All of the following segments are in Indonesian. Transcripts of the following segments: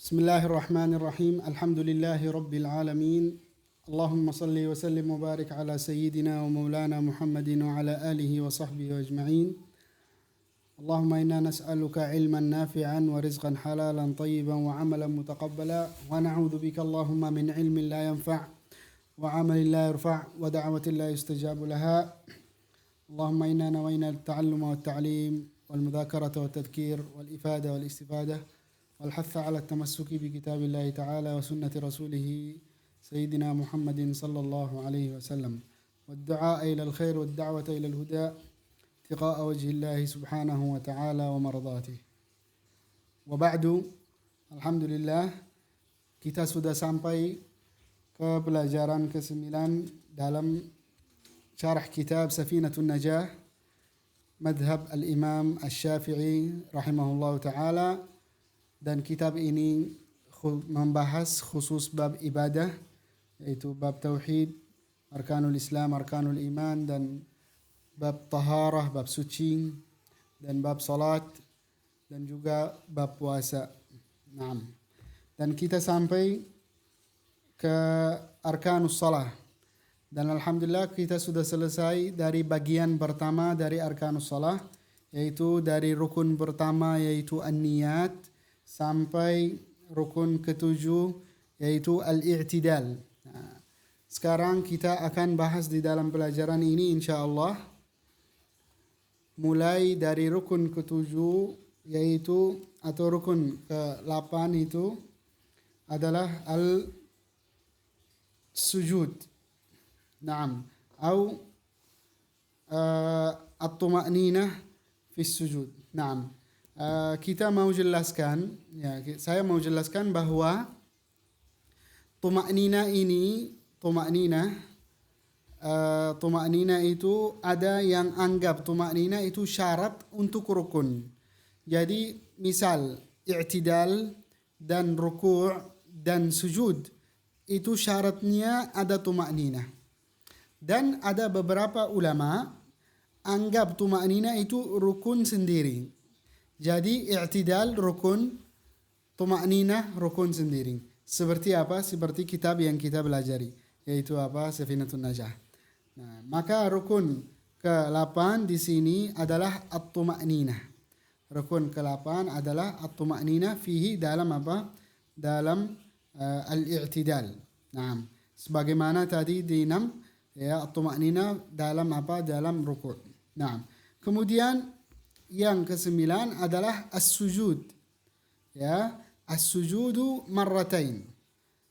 Bismillahirrahmanirrahim. Alhamdulillahi rabbil alamin. Allahumma salli wa sallim wa barik ala sayyidina wa maulana Muhammadin wa ala alihi wa sahbihi ajma'in. Allahumma inna nas'aluka ilman nafi'an wa rizqan halalan tayyiban wa amalan mutaqabbala wa na'udzu bika Allahumma min ilmin la yanfa' wa amalin la yarfa' wa da'watin la yustajabu laha. Allahumma inna nawayna at-ta'alluma wa at-ta'lim wal mudhakarata wa at-tadhkir wal ifada wal istifada والحث على التمسك بكتاب الله تعالى وسنة رسوله سيدنا محمد صلى الله عليه وسلم والدعاء إلى الخير والدعوة إلى الهدى ابتغاء وجه الله سبحانه وتعالى ومرضاته. وبعد, Alhamdulillah, kita sudah sampai ke pelajaran ke-9 dalam syarah kitab Safinatun Najah madhab al-Imam Asy-Syafi'i rahimahullahu ta'ala. Dan kitab ini membahas khusus bab ibadah, yaitu bab tauhid, arkanul Islam, arkanul iman, dan bab taharah, bab suci, dan bab salat, dan juga bab puasa. Naam. Dan kita sampai ke arkanus salah. Dan alhamdulillah kita sudah selesai dari bagian pertama dari arkanus salah, yaitu dari rukun pertama yaitu an-niyat sampai rukun ketujuh yaitu al-i'tidal. Nah, sekarang kita akan bahas di dalam pelajaran ini insyaallah mulai dari rukun ketujuh yaitu atau rukun ke-8 itu adalah al-sujud. Naam, atau at-tuma'ninah fi sujud. Naam. Saya mau jelaskan bahwa tuma'ninah itu ada yang anggap tuma'ninah itu syarat untuk rukun. Jadi misal i'tidal dan ruku' dan sujud itu syaratnya ada tuma'ninah. Dan ada beberapa ulama anggap tuma'ninah itu rukun sendiri. Jadi i'tidal rukun, tuma'ninah rukun sendiri. Seperti apa? Seperti kitab yang kita belajari, yaitu apa? Safinatun Najah. Nah, maka rukun ke-8 di sini adalah at-tuma'ninah. Rukun ke-8 adalah at-tuma'ninah fihi dalam apa? Dalam al-i'tidal. Nah, sebagaimana tadi di 6 ya, at-tuma'ninah dalam apa? Dalam ruku'. Nah, kemudian yang ke-9 adalah as-sujud. Ya, as-sujudu marratain.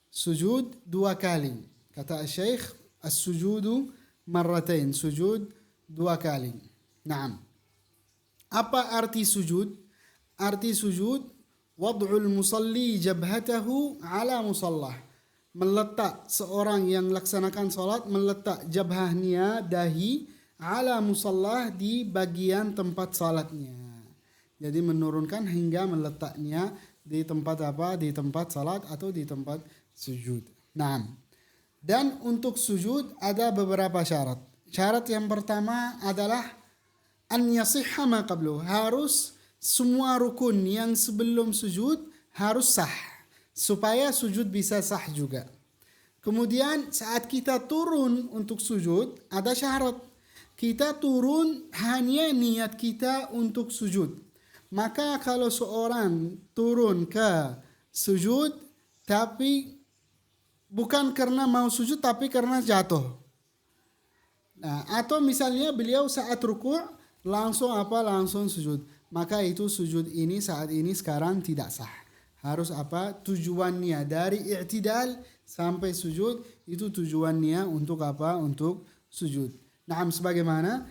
Sujud 2 kali. Kata Syekh, as-sujudu marratain. Sujud 2 kali. Naam. Apa arti sujud? Arti sujud wad'ul musalli jabhatahu ala musallah. Meletak seorang yang melaksanakan salat meletak jabhahnya dahi ala musallah di bagian tempat salatnya. Jadi menurunkan hingga meletaknya di tempat apa? Di tempat salat atau di tempat sujud. Nah, dan untuk sujud ada beberapa syarat. Syarat yang pertama adalah an yasihha ma qablu. Harus semua rukun yang sebelum sujud harus sah. Supaya sujud bisa sah juga. Kemudian saat kita turun untuk sujud ada syarat. Kita turun hanya niat kita untuk sujud. Maka kalau seorang turun ke sujud tapi bukan karena mau sujud tapi karena jatuh. Nah, atau misalnya beliau saat ruku' langsung sujud. Maka itu sujud ini saat ini sekarang tidak sah. Harus apa? Tujuannya dari i'tidal sampai sujud itu tujuannya untuk apa? Untuk sujud. Nah, sebagaimana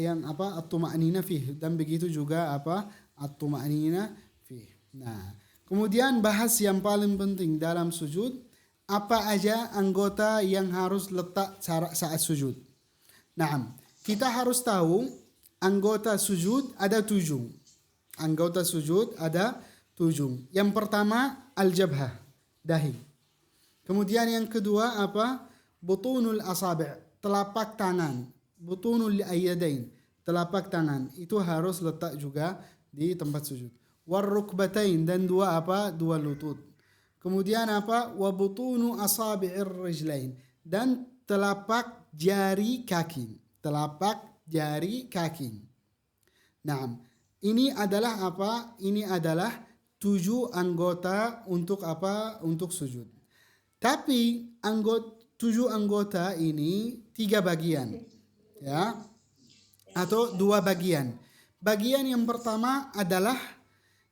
yang apa? At-tuma'ninah fih, dan begitu juga apa? At-tuma'ninah fih. Nah, kemudian bahas yang paling penting dalam sujud, apa aja anggota yang harus letak saat sujud. Nah, kita harus tahu anggota sujud ada 7. Anggota sujud ada 7. Yang pertama al-jabhah, dahi. Kemudian yang kedua apa? Butunul asabi', telapak tangan. Butunul ayyadain, telapak tangan. Itu harus letak juga di tempat sujud. Warrukbatain, dan dua lutut. Kemudian apa? Wa butunu asabi'ir rijlain, dan telapak jari kaki. Telapak jari kaki. Nah, ini adalah apa? Ini adalah 7 anggota untuk apa? Untuk sujud. Tapi 7 anggota ini 3 bagian, ya, atau 2 bagian. Bagian yang pertama adalah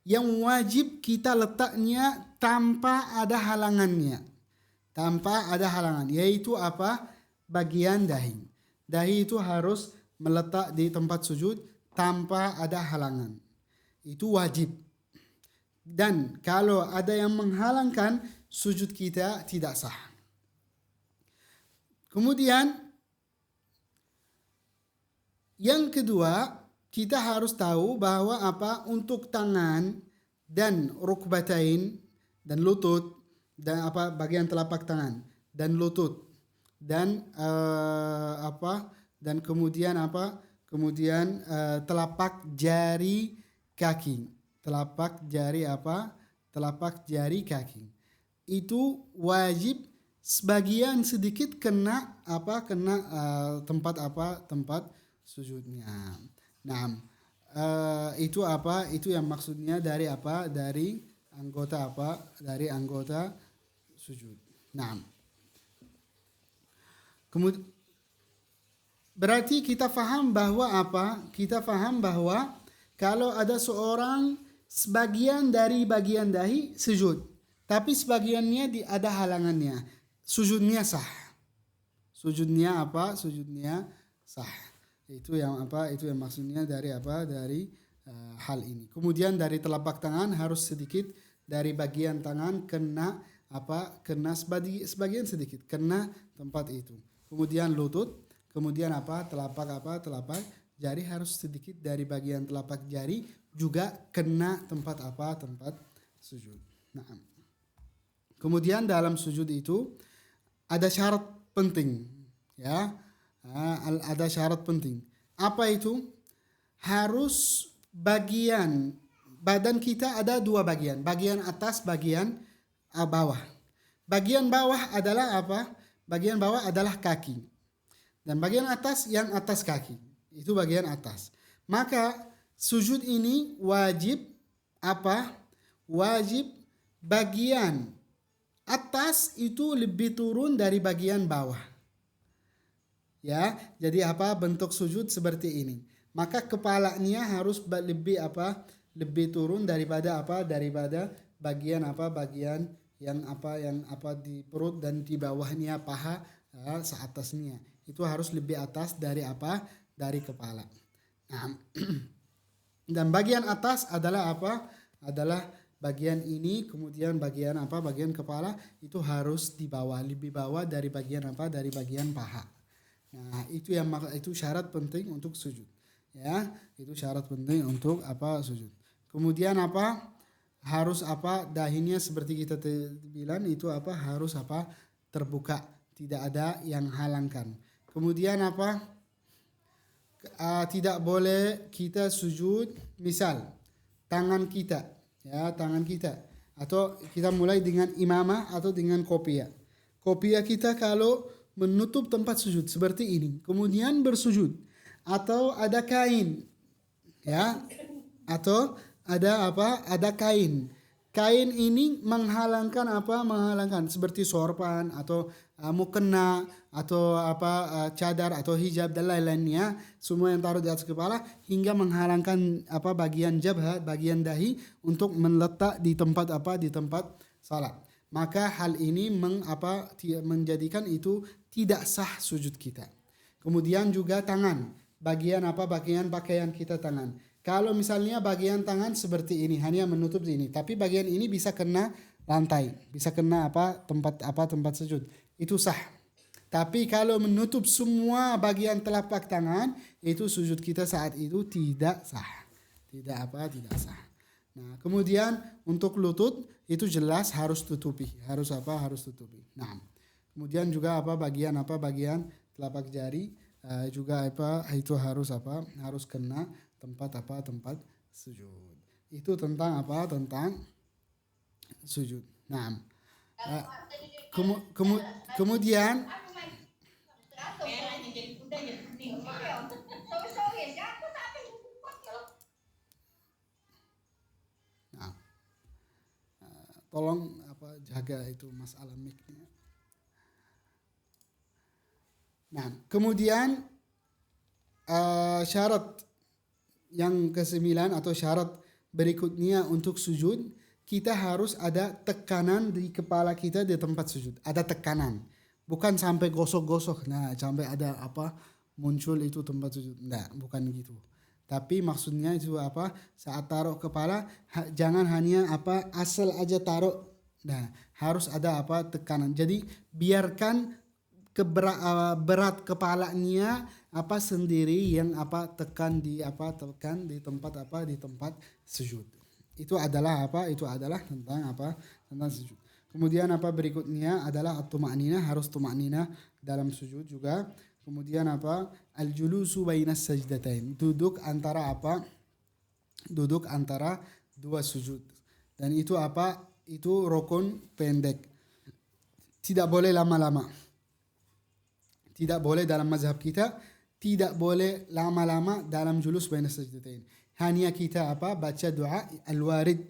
yang wajib kita letaknya tanpa ada halangannya. Tanpa ada halangan, yaitu apa? Bagian dahi. Dahi itu harus meletak di tempat sujud tanpa ada halangan. Itu wajib. Dan kalau ada yang menghalangkan, sujud kita tidak sah. Kemudian yang kedua, kita harus tahu bahwa apa? Untuk tangan dan rukbatain dan lutut, dan apa? Bagian telapak tangan dan lutut, dan dan kemudian apa? Kemudian telapak jari kaki. Telapak jari apa? Telapak jari kaki. Itu wajib sebagian sedikit kena apa? Kena tempat apa? Tempat sujudnya. Nah, itu apa? Itu yang maksudnya dari apa? Dari anggota apa? Dari anggota sujud. Nah, kemudian berarti kita faham bahwa apa? Kita faham bahwa kalau ada seorang sebagian dari bagian dahi sujud, tapi sebagiannya ada halangannya, sujudnya sah. Sujudnya apa? Sujudnya sah. Itu yang apa? Itu yang maksudnya dari apa? Dari hal ini. Kemudian dari telapak tangan harus sedikit dari bagian tangan kena apa? Kena sebagian sedikit kena tempat itu. Kemudian lutut, kemudian apa? Telapak jari harus sedikit dari bagian telapak jari juga kena tempat apa? Tempat sujud. Nah, kemudian dalam sujud itu ada syarat penting, ya. Ada syarat penting. Apa itu? Harus bagian badan kita ada 2 bagian. Bagian atas, bagian bawah. Bagian bawah adalah apa? Bagian bawah adalah kaki. Dan bagian atas yang atas kaki. Itu bagian atas. Maka sujud ini wajib apa? Wajib bagian atas itu lebih turun dari bagian bawah. Ya, jadi apa? Bentuk sujud seperti ini. Maka kepalanya harus lebih apa? Lebih turun daripada apa? Daripada bagian apa? Bagian yang apa di perut dan di bawahnya paha seatasnya. Itu harus lebih atas dari apa? Dari kepala. Nah, dan bagian atas adalah apa? Adalah bagian ini, kemudian bagian apa? Bagian kepala itu harus di bawah, lebih bawah dari bagian apa? Dari bagian paha. Nah, itu syarat penting untuk sujud. Ya, itu syarat penting untuk apa? Sujud. Kemudian apa? Harus apa? Dahinya seperti kita bilang itu apa? Harus apa? Terbuka, tidak ada yang halangkan. Kemudian apa? Tidak boleh kita sujud misal tangan kita, ya, tangan kita, atau kita mulai dengan imamah atau dengan kopiah. Kopiah kita kalau menutup tempat sujud seperti ini, kemudian bersujud, atau ada kain, ya, atau ada apa? Ada kain. Kain ini menghalangkan apa? Menghalangkan seperti sorban atau mukena atau apa? Cadar atau hijab dan lain-lainnya, semua yang taruh di atas kepala hingga menghalangkan apa? Bagian jabhat, bagian dahi untuk meletak di tempat apa? Di tempat salat. Maka hal ini menjadikan itu tidak sah sujud kita. Kemudian juga tangan, bagian apa? Bagian pakaian kita tangan. Kalau misalnya bagian tangan seperti ini hanya menutup ini, tapi bagian ini bisa kena lantai, bisa kena tempat sujud, itu sah. Tapi kalau menutup semua bagian telapak tangan, itu sujud kita saat itu tidak sah, tidak sah. Nah, kemudian untuk lutut itu jelas harus tutupi, harus tutupi. Nah, kemudian juga bagian telapak jari juga itu harus kena tempat sujud. Itu tentang tentang sujud. Nah, Uh, kemudian nah, tolong jaga itu masalah mic-nya. Nah, kemudian syarat yang ke-9 atau syarat berikutnya untuk sujud, kita harus ada tekanan di kepala kita di tempat sujud. Ada tekanan. Bukan sampai gosok-gosok. Nah, sampai ada muncul itu tempat sujud. Nah, bukan gitu. Tapi maksudnya itu saat taruh kepala jangan hanya asal aja taruh. Nah, harus ada tekanan. Jadi biarkan berat kepalanya sendiri yang tekan di tempat sujud. Itu adalah tentang sujud. Kemudian berikutnya adalah at-tuma'ninah, harus tuma'ninah dalam sujud juga. Kemudian al-julusu bainas sajdatain, duduk antara dua sujud. Dan itu itu rukun pendek. Tidak boleh lama-lama. Tidak boleh dalam mazhab kita, tidak boleh lama-lama dalam julus bainas sajdatain. Hanya kita baca doa al-warid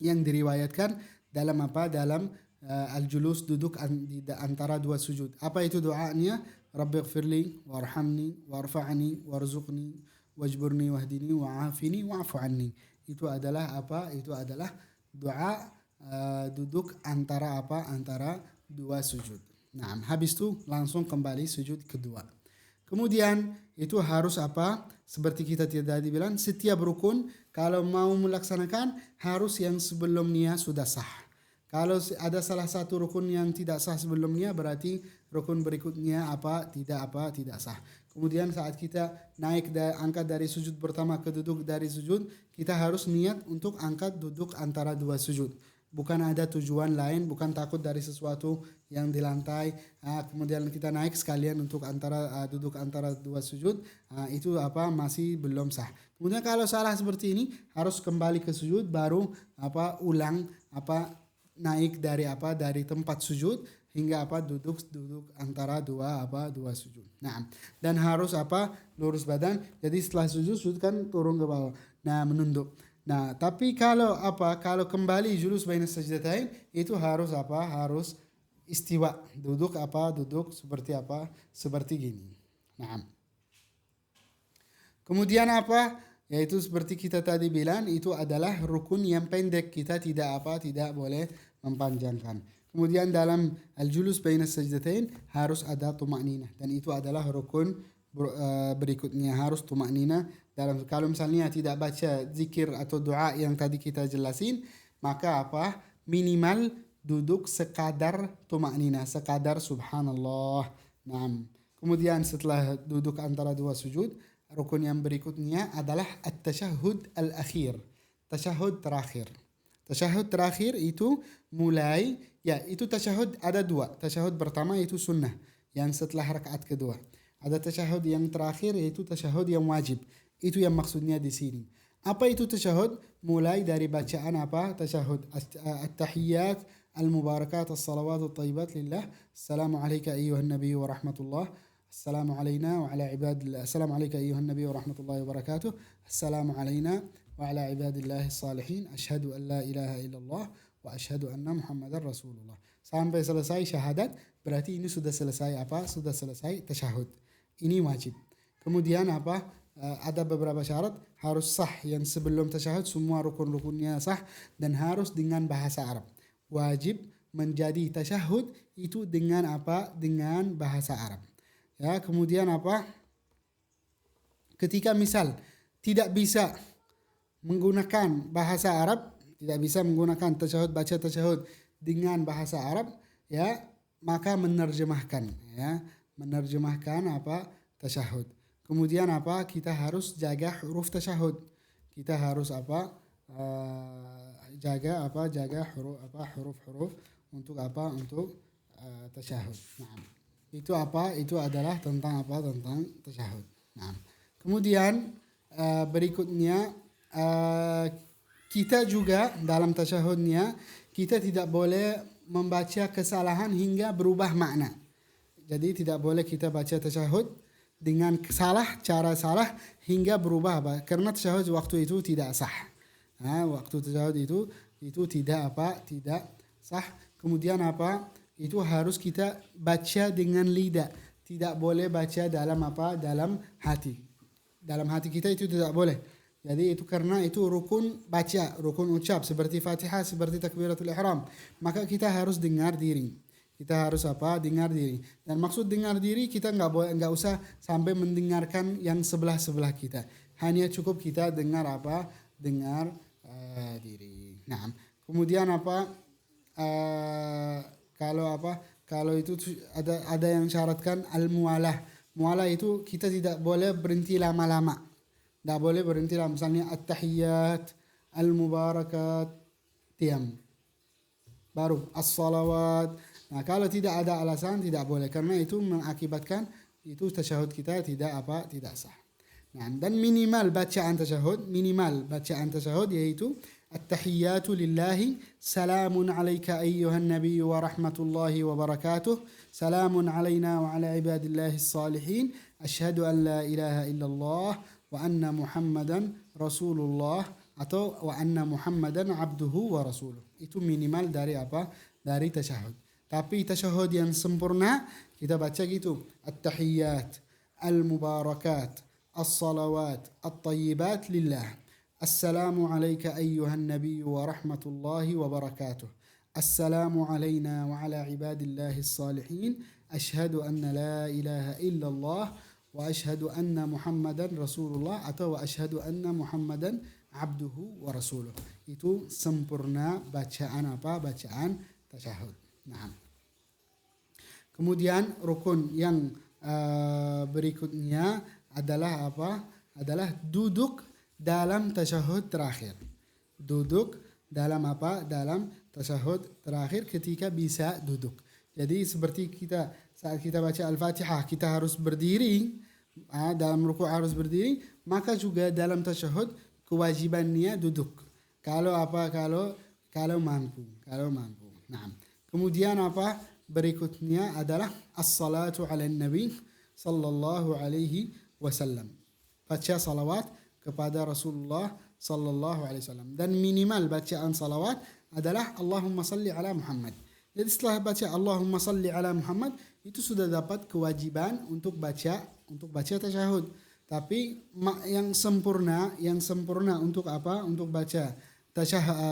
yang diriwayatkan dalam al-julus, duduk di antara dua sujud. Apa itu doanya? Rabbighfirli warhamni warfa'ni warzuqni wajburni wahdini wa'afini wa'fu anni. Itu adalah Itu adalah doa duduk antara dua sujud. Nah, habis itu langsung kembali sujud kedua. Kemudian itu harus seperti kita tadi bilang, setiap rukun kalau mau melaksanakan harus yang sebelumnya sudah sah. Kalau ada salah satu rukun yang tidak sah sebelumnya, berarti rukun berikutnya tidak sah. Kemudian saat kita angkat dari sujud pertama ke duduk dari sujud, kita harus niat untuk angkat duduk antara dua sujud. Bukan ada tujuan lain, bukan takut dari sesuatu yang di lantai. Kemudian kita naik sekalian untuk duduk antara dua sujud. Itu masih belum sah. Kemudian kalau salah seperti ini harus kembali ke sujud, baru ulang naik dari tempat sujud hingga duduk antara dua sujud. Nah, dan harus lurus badan. Jadi setelah sujud kan turun ke bawah. Nah, menunduk. Nah, tapi kalau kembali julus bainas sajdatain itu harus harus istiwa, duduk seperti gini. Nah. Kemudian yaitu seperti kita tadi bilang, itu adalah rukun yang pendek, kita tidak boleh mempanjangkan. Kemudian dalam al-julus bainas sajdatain harus ada tuma'ninah, dan itu adalah rukun berikutnya, harus tuma'ninah. Kalau misalnya tidak baca zikir atau doa yang tadi kita jelasin, maka minimal duduk sekadar tuma'ninah, sekadar subhanallah. Nah, kemudian setelah duduk antara dua sujud, rukun yang berikutnya adalah at-tashahhud al-akhir, tashahhud terakhir. Tashahhud terakhir itu mulai, itu tashahhud ada dua. Tashahhud pertama itu sunnah, yang setelah rakaat kedua. Ada tashahhud yang terakhir, yaitu tashahhud yang wajib. Itu yang maksudnya di sini. Apa itu tashahhud? Mulai dari bacaan tashahhud at-tahiyyat al-mubarakat as-salawat at-tayyibat lillah. Assalamu alayka ayyuhan nabiy wa rahmatullah. Assalamu alayna wa ala ibadillah. Assalamu alayka ayyuhan nabiy wa rahmatullahi wa barakatuh. Assalamu alayna wa ala ibadillahi salihin. Ashhadu an la ilaha illallah wa ashhadu anna Muhammadar Rasulullah. Sampai selesai syahadat, berarti ini sudah selesai Sudah selesai tashahhud. Ini wajib. Kemudian ada beberapa syarat, harus sah yang sebelum tashahhud, semua rukun-rukunnya sah, dan harus dengan bahasa Arab. Wajib menjadi tashahhud itu dengan dengan bahasa Arab. Ya, kemudian ketika misal tidak bisa menggunakan bahasa Arab, tidak bisa menggunakan tashahhud, baca tashahhud dengan bahasa Arab, maka menerjemahkan tashahhud. Kemudian kita harus jaga huruf tashahhud. Kita harus jaga huruf-huruf untuk tashahhud. Nah, itu adalah tentang tashahhud. Nah, kemudian berikutnya kita juga dalam tashahhudnya kita tidak boleh membaca kesalahan hingga berubah makna. Jadi tidak boleh kita baca tasyahud dengan cara salah hingga berubah apa? Karena tasyahud waktu itu tidak sah. Waktu tasyahud itu tidak sah. Kemudian itu harus kita baca dengan lidah. Tidak boleh baca dalam hati. Dalam hati kita itu tidak boleh. Jadi itu karena itu rukun baca, rukun ucap seperti Fatihah, seperti takbiratul ihram. Maka kita harus dengar diri. Kita harus dengar diri. Dan maksud dengar diri kita enggak usah sampai mendengarkan yang sebelah kita. Hanya cukup kita dengar dengar diri. Nah, kemudian kalau itu ada yang syaratkan al-mualah. Mualah itu kita tidak boleh berhenti lama-lama. Tidak boleh berhenti lama. Misalnya at-tahiyyat, al-mubarakat, diam. Baru as-salawat. Nah, kalau tidak ada alasan tidak boleh karena itu mengakibatkan itu tasyahud kita tidak sah. Nah, dan minimal bacaan tasyahud yaitu التحيات لله سلام عليك أيها النبي ورحمة الله وبركاته سلام علينا وعلى عباد الله الصالحين أشهد أن لا إله إلا الله وأن محمدا رسول الله atau وأن محمدا عبده ورسوله. Itu minimal dari tasyahud. Tapi tasyahud yang sempurna kita baca gitu التحيات المباركات الصلوات الطيبات لله السلام عليك أيها النبي ورحمة الله وبركاته السلام علينا وعلى عباد الله الصالحين أشهد أن لا إله إلا الله وأشهد أن محمدا رسول الله atau وأشهد أن محمدا عبده ورسوله. Itu sempurna bacaan tasyahud. Nah. Kemudian rukun yang berikutnya adalah adalah duduk dalam tasyahud terakhir. Duduk dalam dalam tasyahud terakhir ketika bisa duduk. Jadi seperti saat kita baca Al-Fatihah kita harus berdiri, dalam rukuk harus berdiri, maka juga dalam tasyahud kewajibannya duduk. Kalau mampu. Nah, kemudian berikutnya adalah as-salatu 'alan nabi sallallahu alaihi wasallam. Baca salawat kepada Rasulullah sallallahu alaihi wasallam. Dan minimal bacaan salawat adalah Allahumma salli ala Muhammad. Jadi setelah baca Allahumma salli ala Muhammad itu sudah dapat kewajiban untuk baca tasyahud. Tapi yang sempurna untuk Untuk baca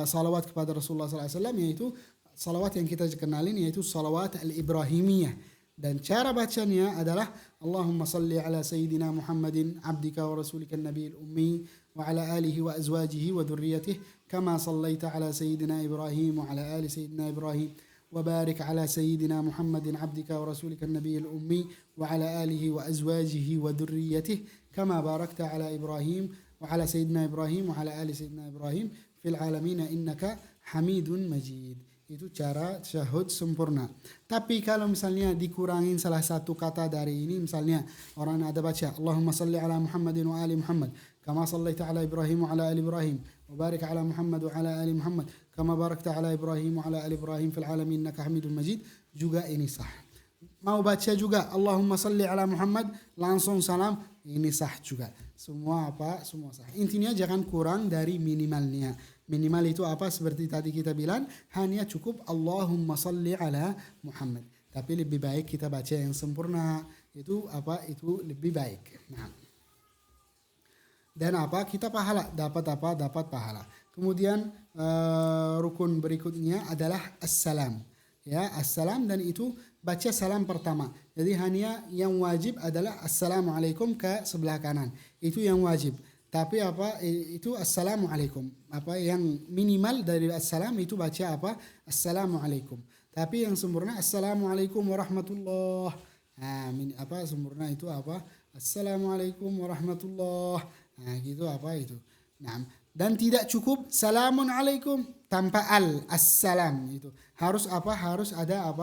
salawat kepada Rasulullah sallallahu alaihi wasallam yaitu salawat yang kita kenalin yaitu salawat al-Ibrahimiyah. Dan cara bacanya adalah Allahumma salli ala Sayyidina Muhammadin abdika wa rasulika nabiyil ummi wa ala alihi wa azwajihi wa dhurriyyatihi kama sallaita ala Sayyidina Ibrahim wa ala ali Sayyidina Ibrahim wa barik ala Sayyidina Muhammadin abdika wa rasulika nabiyil ummi wa ala alihi wa azwajihi wa dhurriyyatihi kama barakta ala Ibrahim wa ala Sayyidina Ibrahim wa ala ali Sayyidina Ibrahim fil alamin innaka Hamidun Majid. Itu cara tasyahud sempurna. Tapi kalau misalnya dikurangin salah satu kata dari ini, misalnya orang ada baca Allahumma salli ala Muhammadin wa ali Muhammad kama sallaita ala Ibrahim wa ala ali Ibrahim wa barik ala Muhammad wa ala ali Muhammad kama barakta ala Ibrahim wa ala ali Ibrahim fil alamin innaka Hamidun Majid, juga ini sah. Mau baca juga Allahumma salli ala Muhammad langsung salam, ini sah juga. Semua sah. Intinya jangan kurang dari minimalnya. Minimal itu seperti tadi kita bilang, hanya cukup Allahumma salli ala Muhammad. Tapi lebih baik kita baca yang sempurna. Itu lebih baik. Nah. Dan kita dapat pahala. Kemudian rukun berikutnya adalah assalam. Ya, assalam, dan itu baca salam pertama. Jadi hanya yang wajib adalah assalamualaikum ke sebelah kanan. Itu yang wajib. Tapi itu assalamualaikum. Yang minimal dari assalam itu baca assalamualaikum. Tapi yang sempurna assalamualaikum warahmatullah. Sempurna itu assalamualaikum warahmatullah. Nah, gitu itu. Nah, dan tidak cukup salamun alaikum tanpa assalam itu. Harus ada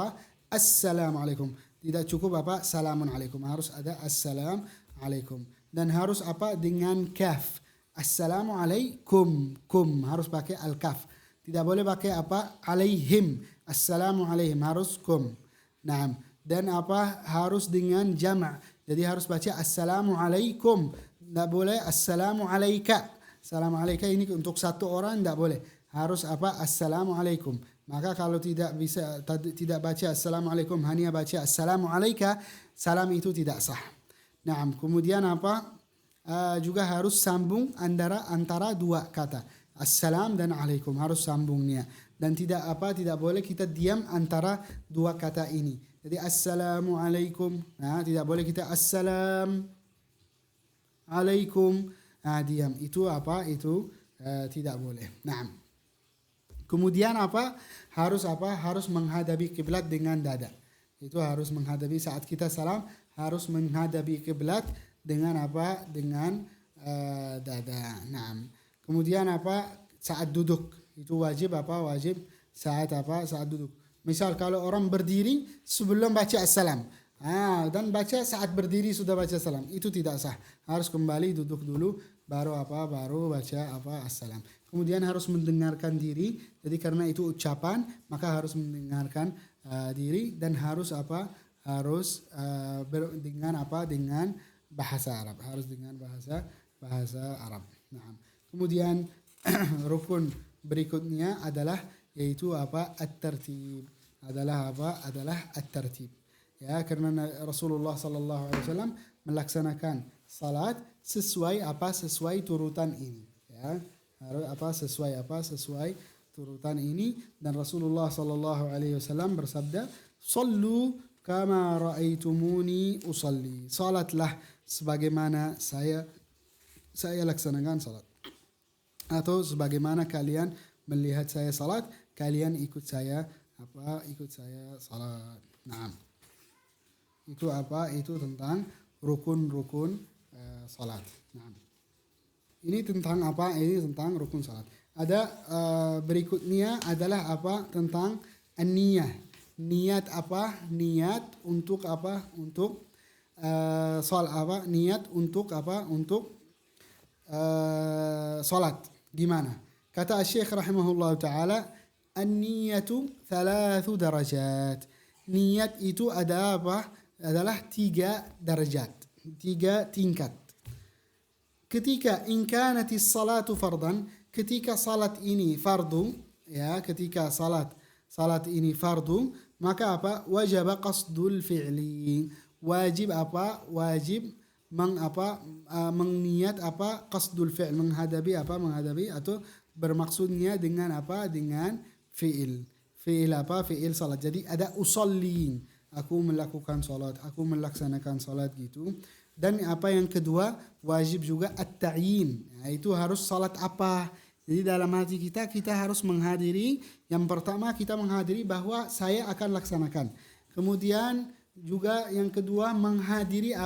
assalamualaikum. Tidak cukup salamun alaikum. Harus ada assalam alaikum. Dan harus dengan kaf. Assalamualaikum. Harus pakai al-kaf. Tidak boleh pakai apa? Alaihim. Assalamu alaihim, harus kum. Naam. Dan apa? Harus dengan jama'. Jadi harus baca assalamu alaikum. Tidak boleh assalamu alaika. Assalamu alaika ini untuk satu orang tidak boleh. Harus apa? Assalamu alaikum. Maka kalau tidak tidak baca assalamu alaikum, hanya baca assalamu alaika, salam itu tidak sah. Naam. Kemudian apa? Juga harus sambung antara dua kata. Assalam dan alaikum harus sambungnya. Dan tidak boleh kita diam antara dua kata ini. Jadi assalamu alaikum, tidak boleh kita assalam alaikum, diam. Itu tidak boleh. Nah, kemudian harus menghadapi kiblat dengan dada. Itu harus menghadapi saat kita salam, harus menghadapi kiblat dengan dengan dada. Nah, kemudian saat duduk itu wajib saat duduk. Misal kalau orang berdiri sebelum baca assalam, dan baca saat berdiri sudah baca salam, itu tidak sah. Harus kembali duduk dulu baru baca assalam. Kemudian harus mendengarkan diri. Jadi karena itu ucapan, maka harus mendengarkan diri dan harus dengan bahasa Arab. Harus dengan bahasa Arab. Nah, kemudian rukun berikutnya adalah yaitu at-tartib. Adalah at-tartib. Ya, karena Rasulullah sallallahu alaihi wasallam melaksanakan salat sesuai turutan ini. Ya, harus sesuai turutan ini, dan Rasulullah sallallahu alaihi wasallam bersabda, "Shallu kama ra'aitumuni usalli." Salatlah sebagaimana saya laksanakan salat. Atau sebagaimana kalian melihat saya salat, kalian ikut saya salat. Nah, itu tentang rukun salat. Nah, ini tentang ini tentang rukun salat. Ada berikutnya adalah tentang an-niyah. Niat niat untuk untuk salat. Niat untuk untuk salat. Gimana? Kata Syekh rahimahullah ta'ala, an-niyatu 3 darajat. Niat itu adalah 3 derajat, 3 tingkat. Ketika in kanatis salatu fardan, ketika salat ini fardu, ya, ketika salat ini fardu, maka wajib qasdul fi'li. Wajib mengniat qasdul fi'l, menghadapi atau bermaksudnya dengan dengan fi'il salat. Jadi ada usolli, aku melakukan salat, aku melaksanakan salat gitu. Dan yang kedua wajib juga at-ta'yin, itu harus salat apa. Jadi dalam hati kita harus menghadiri. Yang pertama kita menghadiri bahwa saya akan laksanakan. Kemudian juga yang kedua menghadiri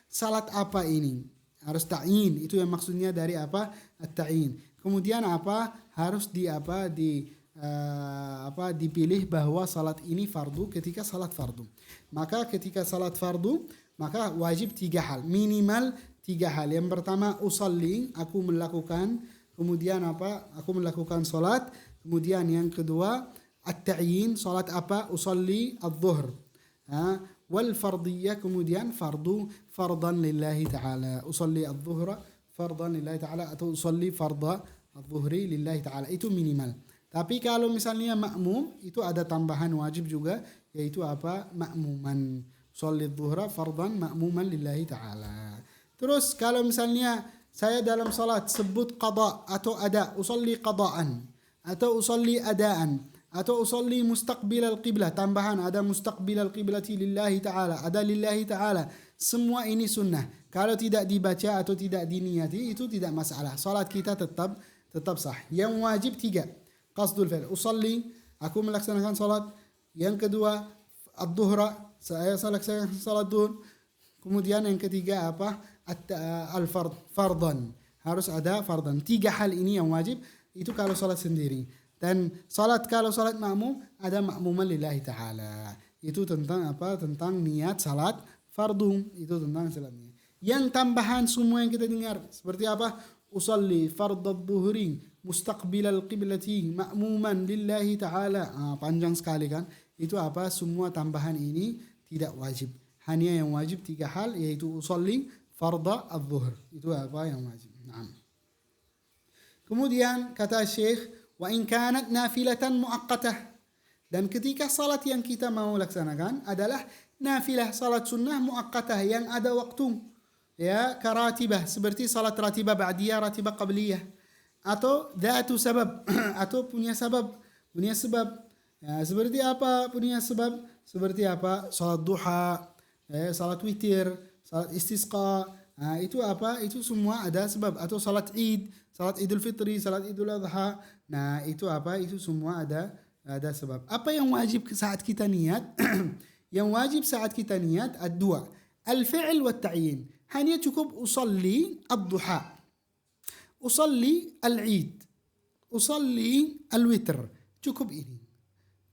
salat apa ini. Harus ta'yin, itu yang maksudnya dari at-ta'yin. Kemudian harus dipilih bahwa salat ini fardu ketika salat fardu. Maka ketika salat fardu, maka wajib 3 hal, minimal 3 hal. Yang pertama usalli, aku melakukan. Kemudian aku melakukan salat. Kemudian yang kedua at-ta'yin, salat usalli adh-dhuhr. Wal fardiyah, kemudian fardan lillahi ta'ala. Usalli adh-dhuhra fardan lillahi ta'ala, atau usalli farda adh-dhuhri lillahi ta'ala. Itu minimal. Tapi kalau misalnya makmum, itu ada tambahan wajib juga, yaitu makmuman. Usalli adh-dhuhra fardan makmuman lillahi ta'ala. Terus kalau misalnya saya dalam salat sebut qada atau ada, usalli qadaan atau usalli adaan atau usalli mustaqbil al-qiblah, tambahan ada mustaqbil al-qiblati lillahi ta'ala, ada lillahi ta'ala. Semua ini sunnah. Kalau tidak dibaca atau tidak diniati, itu tidak masalah. Salat kita tetap sah. Yang wajib 3. Qasdul fi'l. Usalli, aku melaksanakan salat. Yang kedua, ad-dhuhra, saya laksanakan salat duhur. Kemudian yang ketiga fardan. Harus ada fardan. 3 hal ini yang wajib. Itu kalau salat sendiri. Dan kalau salat makmum, ada makmuman lillahi ta'ala. Itu tentang tentang niat salat fardu. Itu tentang salatnya. Yang tambahan semua yang kita dengar seperti usalli fardad dhuhri mustaqbilal qiblati ma'muman lillahi ta'ala. Panjang sekali kan. Itu apa? Semua tambahan ini tidak wajib. Hanya yang wajib 3 hal, yaitu usolli farda adh-dhuhr. Itu apa yang wajib. Naam. Kemudian kata Syekh, wa in kanat nafilatan muaqqatah. Dan ketika salat yang kita mau laksanakan adalah nafilah, salat sunnah muaqqatah yang ada waktu. Ya, karatibah, seperti salat ratibah ba'diyah, ratibah qabliyah. Atau dhatu sabab, atau punya sebab. Ya, seperti apa punya sebab? Seperti apa? Salat duha, salat witir, salat istisqa. Nah, itu apa? Itu semua ada sebab. Atau salat Id, salat Idul Fitri, salat Idul Adha. Nah, itu apa? Itu semua ada sebab. Apa yang wajib saat kita niat? Yang wajib saat kita niat ad-dua, al-fi'l wa ta'yin. Hanya cukup usalli ad-duha, usalli al-Id, usalli al-witr. Cukup ini.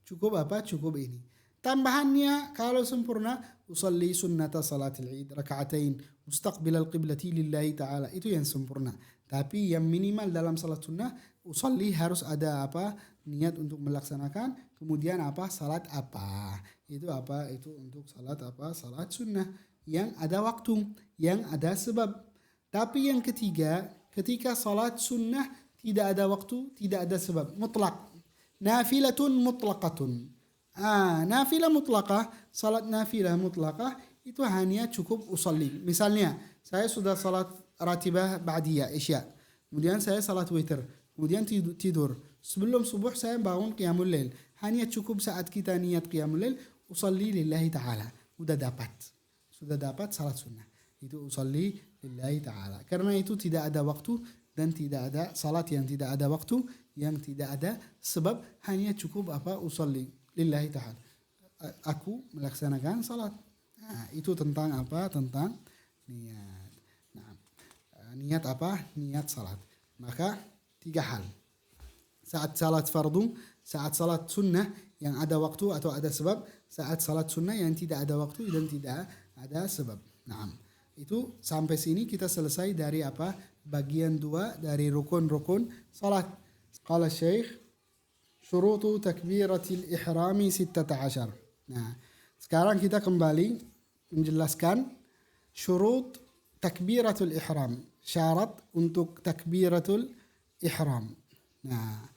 Cukup apa? Cukup ini. Tambahannya kalau sempurna, usalli sunnata salatil Id raka'atain mustaqbilal qiblati lillahi ta'ala. Itu yang sempurna. Tapi yang minimal dalam salat sunnah, usalli harus ada apa? Niat untuk melaksanakan. Kemudian apa? Salat apa? Itu apa? Itu untuk salat apa? Salat sunnah yang ada waktu, yang ada sebab. Tapi yang ketiga, ketika salat sunnah tidak ada waktu, tidak ada sebab, mutlak. Nafilatun mutlaqatun. Nafilah mutlaqah, salat nafilah mutlaqah itu hanya cukup usalli. Misalnya, saya sudah salat ratibah ba'diyah isya. Kemudian saya salat witir. Kemudian tidur. Sebelum subuh saya bangun qiyamul lail. Hanya cukup saat kita niat qiyamul lail, usalli lillahi ta'ala. Sudah dapat salat sunnah. Itu usalli lillahi ta'ala. Karena itu tidak ada waktu dan tidak ada salat yang tidak ada waktu, yang tidak ada sebab, hanya cukup apa? Usalli lillahi ta'ala. Aku melaksanakan salat. Itu tentang apa? Tentang niat. Niat apa? Niat salat. Maka 3 hal. Saat salat fardu, saat salat sunnah yang ada waktu atau ada sebab, saat salat sunnah yang tidak ada waktu dan tidak ada sebab. Itu sampai sini kita selesai dari apa? Bagian 2 dari rukun-rukun salat. Qala Syekh, syurutu takbiratil ihrami 16. Nah, sekarang kita kembali menjelaskan syurut takbiratul ihram. Syarat untuk takbiratul ihram. Nah,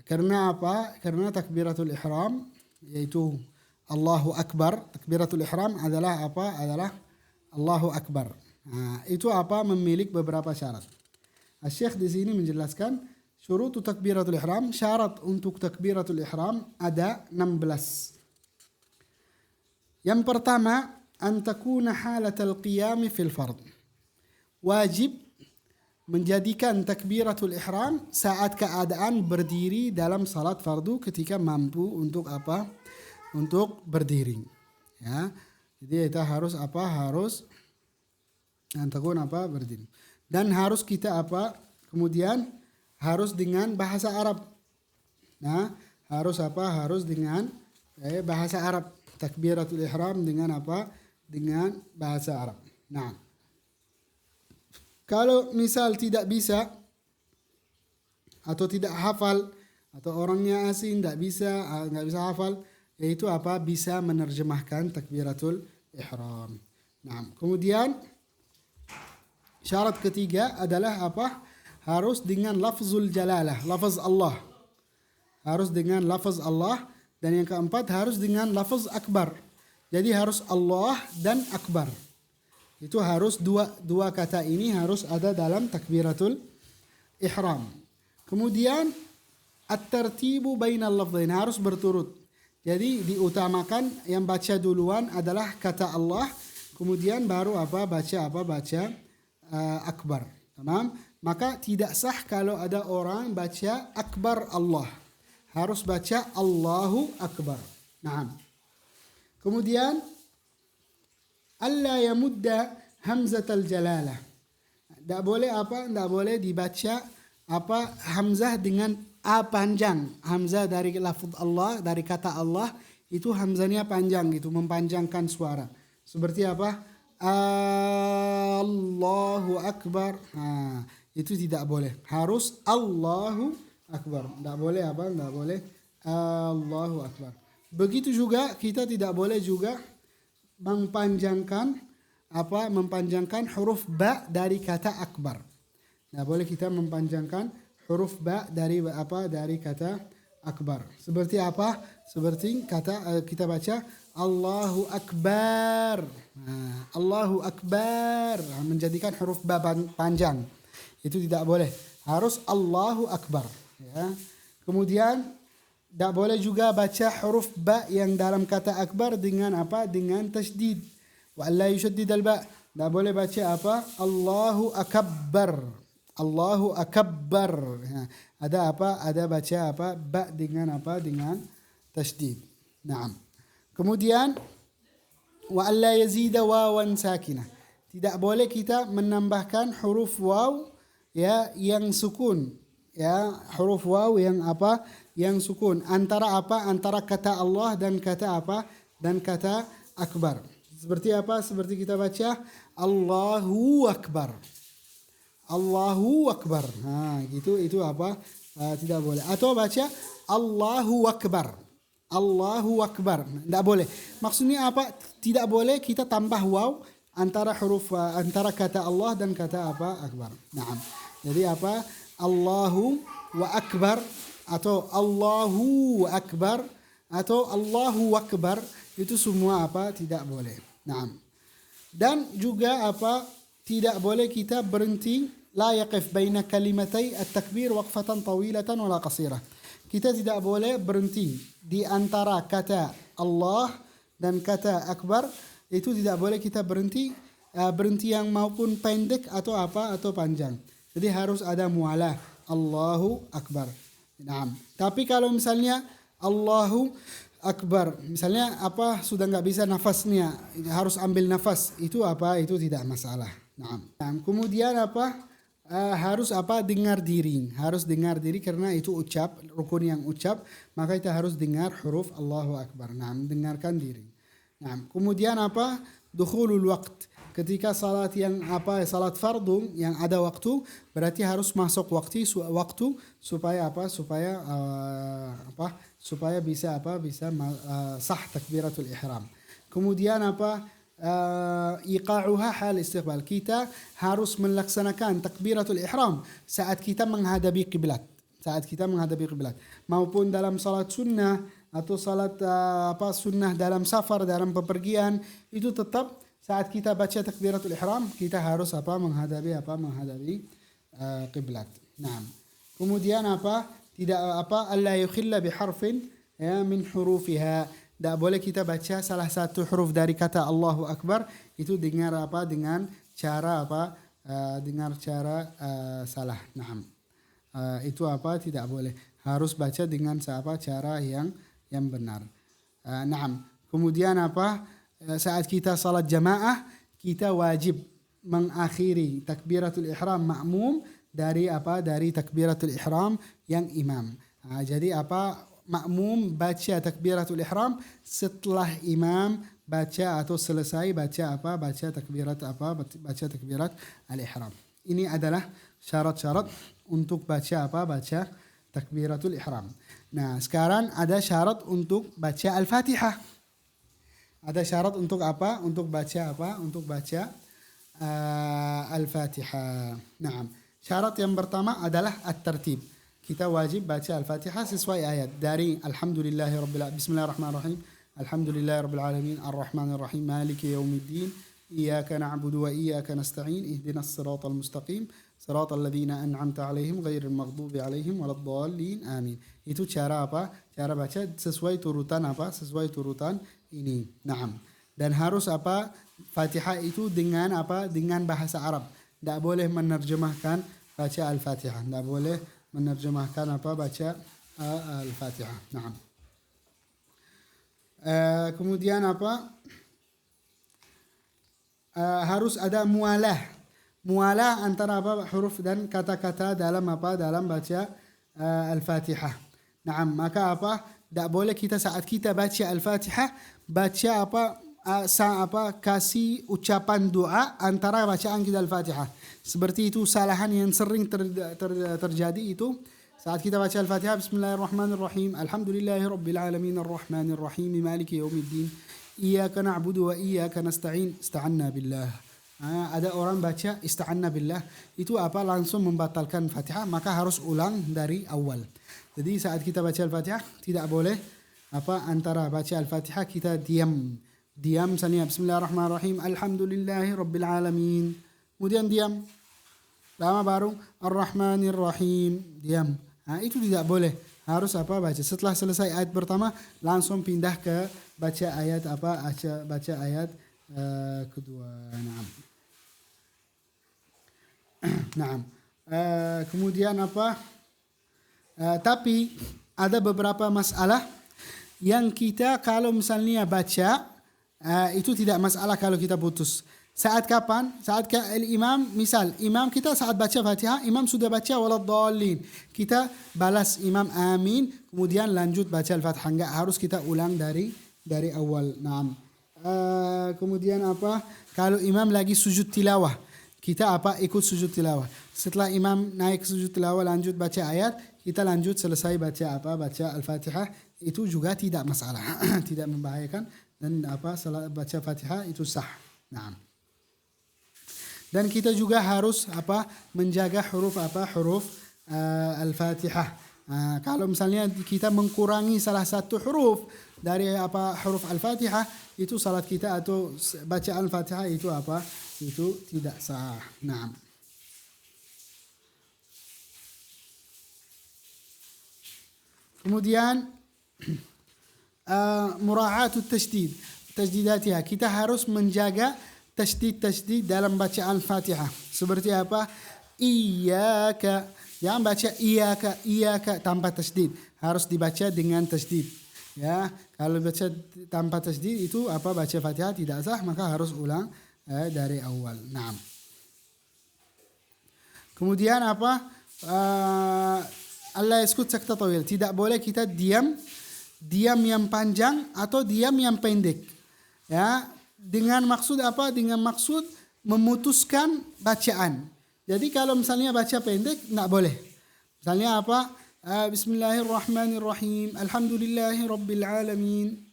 karena apa? Karena takbiratul ihram yaitu Allahu Akbar. Takbiratul ihram adalah apa? Adalah Allahu Akbar. Nah, itu apa? Memiliki beberapa syarat. Syekh di sini menjelaskan syurutu takbiratul ihram. Syarat untuk takbiratul ihram ada 16. Yang pertama, an takuna halatal qiyam fil fard. Wajib menjadikan takbiratul ihram saat keadaan berdiri dalam salat fardu ketika mampu untuk apa? Untuk berdiri. Ya. Jadi kita harus apa? Harus antakun apa? Berdiri. Dan harus kita apa? Kemudian harus dengan bahasa Arab. Nah, harus apa? Harus dengan bahasa Arab. Takbiratul ihram dengan apa? Dengan bahasa Arab. Nah, kalau misal tidak bisa atau tidak hafal atau orangnya asing nggak bisa hafal, yaitu apa? Bisa menerjemahkan takbiratul ihram. Nah, kemudian syarat ketiga adalah apa? Harus dengan lafzul jalalah, lafaz Allah. Harus dengan lafaz Allah. Dan yang keempat harus dengan lafaz akbar. Jadi harus Allah dan akbar. Itu harus dua kata ini harus ada dalam takbiratul ihram. Kemudian at-tartibu bainal lafzain, harus berturut. Jadi diutamakan yang baca duluan adalah kata Allah, kemudian baru baca akbar. Tamam? Maka tidak sah kalau ada orang baca akbar Allah. Harus baca Allahu Akbar. Naam. Kemudian alla yamudda hamzatal jalalah. Tak boleh dibaca hamzah dengan a panjang. Hamzah dari lafaz Allah, dari kata Allah itu hamzahnya panjang gitu, mempanjangkan suara. Seperti apa? Allahu Akbar. itu tidak boleh. Harus Allahu Akbar. Tidak boleh apa? Tidak boleh Allahu Akbar. Begitu juga kita tidak boleh juga mempanjangkan huruf ba dari kata akbar. Tidak boleh kita mempanjangkan huruf ba dari kata akbar. Seperti apa? Seperti kata kita baca Allahu Akbar. Allahu Akbar menjadikan huruf ba panjang. Itu tidak boleh. Harus Allahu Akbar. Ya. Kemudian tidak boleh juga baca huruf ba yang dalam kata akbar dengan apa? Dengan tasydid. Wa alla yushaddid al-ba. Tidak boleh baca apa? Allahu Akbar. Allahu Akbar. Ya. Ada apa? Ada baca apa? Ba dengan apa? Dengan tasydid. Naam. Kemudian wa alla yazida wawan sakinah. Tidak boleh kita menambahkan huruf waw ya yang sukun. Ya, huruf waw yang apa? Yang sukun. Antara apa? Antara kata Allah dan kata apa? Dan kata akbar. Seperti apa? Seperti kita baca Allahu Akbar. Allahu Akbar. Gitu itu apa? Tidak boleh. Atau baca Allahu Akbar. Allahu Akbar. Tidak boleh. Maksudnya apa? Tidak boleh kita tambah waw antara huruf antara kata Allah dan kata apa? Akbar. Naam. Jadi apa? Allahu wa Akbar atau Allahu Akbar atau Allahu Akbar itu semua apa? Tidak boleh. Naam. Dan juga apa? Tidak boleh kita berhenti la yaqif baina kalimatay at-takbir waqfatan tawilatan wala qasirah. Kita tidak boleh berhenti di antara kata Allah dan kata akbar. Itu tidak boleh kita berhenti yang maupun pendek atau apa atau panjang. Jadi harus ada mualah Allahu Akbar. Naam. Tapi kalau misalnya Allahu Akbar, misalnya apa sudah nggak bisa nafasnya, harus ambil nafas, itu apa? Itu tidak masalah. Naam. Kemudian apa? Harus apa? Dengar diri. Harus dengar diri karena itu ucap, rukun yang ucap, maka kita harus dengar huruf Allahu Akbar. Naam, dengarkan diri. Naam. Kemudian apa? Dukhulul waqt. Ketika salat yang apa? Salat fardu yang ada waktu, berarti harus masuk waktu supaya apa? Supaya bisa apa? Bisa sah takbiratul ihram. Kemudian apa? Iqa'uha hal istiqbal. Kita harus melaksanakan takbiratul ihram saat kita menghadapi kiblat. Maupun dalam salat sunnah atau salat sunnah dalam safar, dalam bepergian, itu tetap saat kita baca takbiratul ihram kita harus menghadapi kiblat. Naam. Kemudian alla yukhilla biharfin ya min hurufiha. Tidak boleh kita baca salah satu huruf dari kata Allahu Akbar itu dengan cara salah. Naam. Itu tidak boleh. Harus baca dengan cara yang benar. Naam. Kemudian saat kita salat jamaah kita wajib mengakhiri takbiratul ihram ma'mum dari takbiratul ihram yang imam. Jadi makmum baca takbiratul ihram setelah imam baca atau selesai baca takbirat al-ihram. Ini adalah syarat-syarat untuk baca takbiratul ihram. Nah, sekarang ada syarat untuk baca al-Fatihah. Ada syarat untuk apa? Untuk baca al-Fatihah. Naam. Syarat yang pertama adalah at-tartib. Kita wajib baca al-Fatihah sesuai ayat dari Alhamdulillahirabbil alamin. Bismillahirrahmanirrahim. Alhamdulillahirabbil alamin arrahmanir rahim maliki yaumiddin. Iyyaka na'budu wa iyyaka nasta'in. Ihdinas siratal mustaqim. Siratal ladzina an'amta 'alaihim ghairil maghdubi 'alaihim waladdallin. Amin. Itu cara Cara baca sesuai turutan ini. Naam. Dan harus Fatihah itu dengan dengan bahasa Arab. Tidak boleh menerjemahkan baca al-Fatihah. Tidak boleh menerjemahkan baca al-Fatihah. Naam. Kemudian harus ada mualah antara huruf dan kata-kata dalam baca al-Fatihah. Naam, maka tidak boleh kita saat kita baca al-Fatihah baca kasih ucapan doa antara bacaan kita Al-Fatihah. Seperti itu kesalahan yang sering terjadi itu saat kita baca Al-Fatihah. Bismillahirrahmanirrahim. Alhamdulillahirabbil alamin arrahmanir rahim maliki yaumiddin. Iyyaka na'budu wa iyyaka nasta'in. Ista'anna billah. Ada orang baca ista'anna billah itu langsung membatalkan Fatihah, maka harus ulang dari awal. Jadi saat kita baca Al-Fatihah tidak boleh antara baca Al-Fatihah kita diam misalnya Bismillahirrahmanirrahim Alhamdulillahirabbil alamin, kemudian diam lama baru Ar-Rahmanir Rahim diam. Itu tidak boleh. Harus baca setelah selesai ayat pertama langsung pindah ke baca ayat baca ayat kedua. Naam. Kemudian tapi ada beberapa masalah yang kita kalau misalnya baca itu tidak masalah kalau kita putus. Saat kapan? Saat imam, misal imam kita saat baca Fatihah, imam sudah baca waladdallin. Kita balas imam amin, kemudian lanjut baca Al-Fatihah. Enggak harus kita ulang dari awal. Naam. Kemudian kalau imam lagi sujud tilawah, kita ikut sujud tilawah. Setelah imam naik sujud tilawah lanjut baca ayat, kita lanjut selesai baca Al-Fatihah. Itu juga tidak masalah, tidak membahayakan, dan salat baca Fatihah itu sah. Naam. Dan kita juga harus menjaga huruf Al-Fatihah. Kalau misalnya kita mengkurangi salah satu huruf dari huruf Al-Fatihah, itu salat kita atau bacaan Al-Fatihah itu itu tidak sah. Naam. Kemudian mura'atut tajdidatiha, kita harus menjaga tasdid dalam bacaan Fatihah. Seperti Iyyaka, jangan baca iyyaka tanpa tasdid, harus dibaca dengan tasdid. Ya, kalau baca tanpa tasdid itu baca Fatihah tidak sah, maka harus ulang dari awal. Naam. Kemudian Allah yaskut sakta tawil, tidak boleh kita diam yang panjang atau diam yang pendek. Ya, dengan maksud Dengan maksud memutuskan bacaan. Jadi kalau misalnya baca pendek enggak boleh. Misalnya Bismillahirrahmanirrahim. Alhamdulillahirabbil alamin.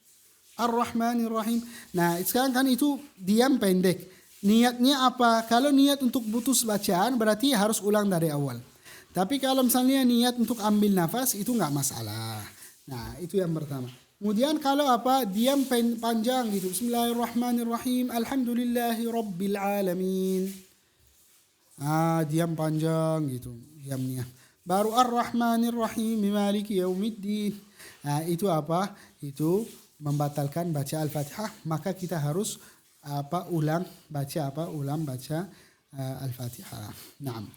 Ar-Rahmanir Rahim. Nah, sekarang kan itu diam pendek. Niatnya Kalau niat untuk putus bacaan berarti harus ulang dari awal. Tapi kalau misalnya niat untuk ambil nafas itu enggak masalah. Nah, itu yang pertama. Kemudian kalau diam panjang gitu. Bismillahirrahmanirrahim. Alhamdulillahirabbil alamin. Diam panjang gitu diamnya. Baru Ar-Rahmanir Rahim maliki yaumiddin. Itu Itu membatalkan baca Al-Fatihah, maka kita harus ulang baca Al-Fatihah. Naam.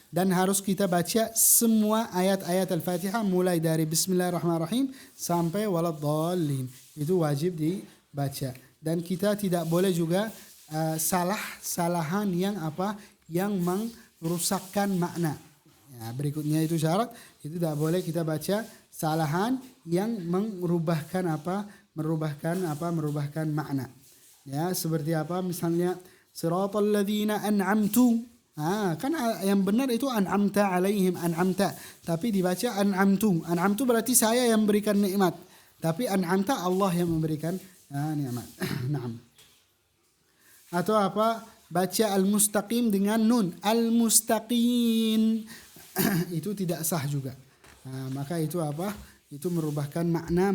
Dan harus kita baca semua ayat-ayat Al-Fatihah mulai dari Bismillahirrahmanirrahim sampai waladdallin. Itu wajib dibaca. Dan kita tidak boleh juga kesalahan yang merusakkan makna. Ya, berikutnya itu syarat, itu tidak boleh kita baca kesalahan yang merubahkan makna. Ya, seperti misalnya siratal ladzina an'amtu. Kan yang benar itu an'amta alaihim, an'amta. Tapi dibaca an'amtu. An'amtu berarti saya yang memberikan nikmat. Tapi an'amta Allah yang memberikan nikmat. Naam. Atau baca al-mustaqim dengan nun. Al-mustaqim. Itu tidak sah juga. Maka itu itu merubahkan makna,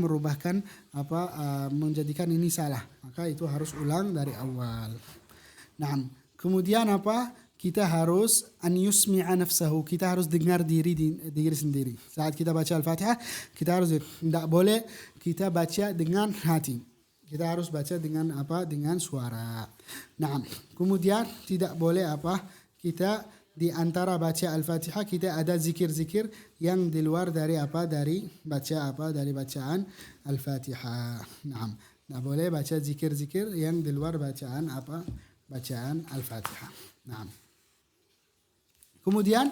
menjadikan ini salah. Maka itu harus ulang dari awal. Naam. Kemudian kita harus an yusmi'a nafsahu, kita harus dengar diri sendiri. Saat kita baca Al-Fatihah, kita harus tidak boleh kita baca dengan hati. Kita harus baca dengan suara. Nah, kemudian tidak boleh kita di antara baca Al-Fatihah kita ada zikir-zikir yang di luar dari dari bacaan Al-Fatihah. Nah, tidak boleh baca zikir-zikir yang di luar bacaan Al-Fatihah. Nah. Kemudian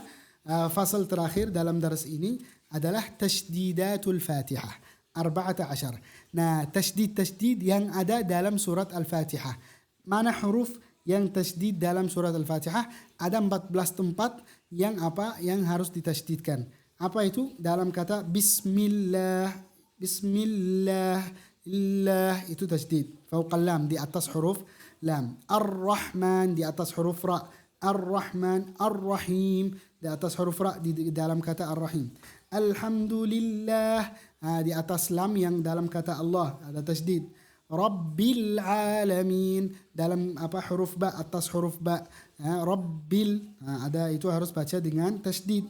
fasal terakhir dalam dars ini adalah tashdidatul Fatihah. 14. Nah, tasdid yang ada dalam surat Al-Fatihah. Mana huruf yang tasdid dalam surat Al-Fatihah? Ada 14 tempat yang yang harus ditasdidkan. Apa itu? Dalam kata bismillah, bismillah, illah itu tasdid. Fauqal lam, di atas huruf lam. Ar-Rahman di atas huruf ra. Ar-Rahman, Ar-Rahim di atas huruf ra di dalam kata Ar-Rahim. Alhamdulillah di atas lam yang dalam kata Allah ada tasdid. Rabbil alamin dalam huruf ba, atas huruf ba. Rabbil ada, itu harus baca dengan tasdid.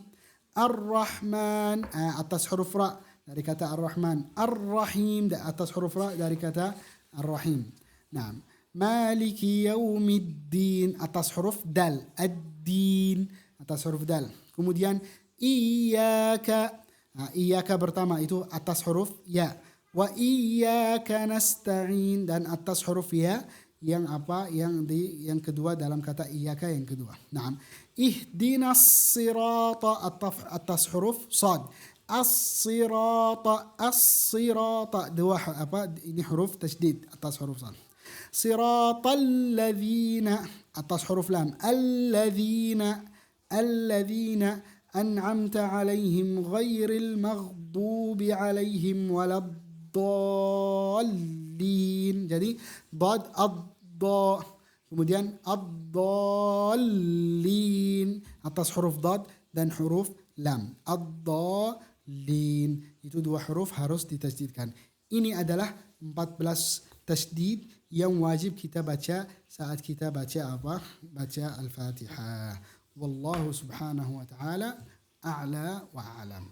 Ar-Rahman atas huruf ra dari kata Ar-Rahman. Ar-Rahim di atas huruf ra dari kata Ar-Rahim. Nah, Maliki yaumiddin atas huruf dal. Ad-din atas huruf dal. Kemudian Iyaka. Iyaka pertama itu atas huruf ya. Wa iyyaka nasta'in dan atas huruf ya yang yang kedua dalam kata iyyaka yang kedua. Naam. Ihdinas sirata atas huruf sad. As-sirata, as-sirata dua ini huruf tasdid atas huruf sad. Siratal ladzina atas huruf lam. Alladzina أنعمت عليهم غير المغضوب عليهم ولا الضالين. Jadi dad ad-da, kemudian ad-dallin atas huruf dad dan huruf lam. Ad-dallin itu dua huruf harus ditasdidkan. Ini adalah 14 tasdid yang wajib kita baca saat kita baca baca Al-Fatihah. والله سبحانه وتعالى أعلى وأعلم.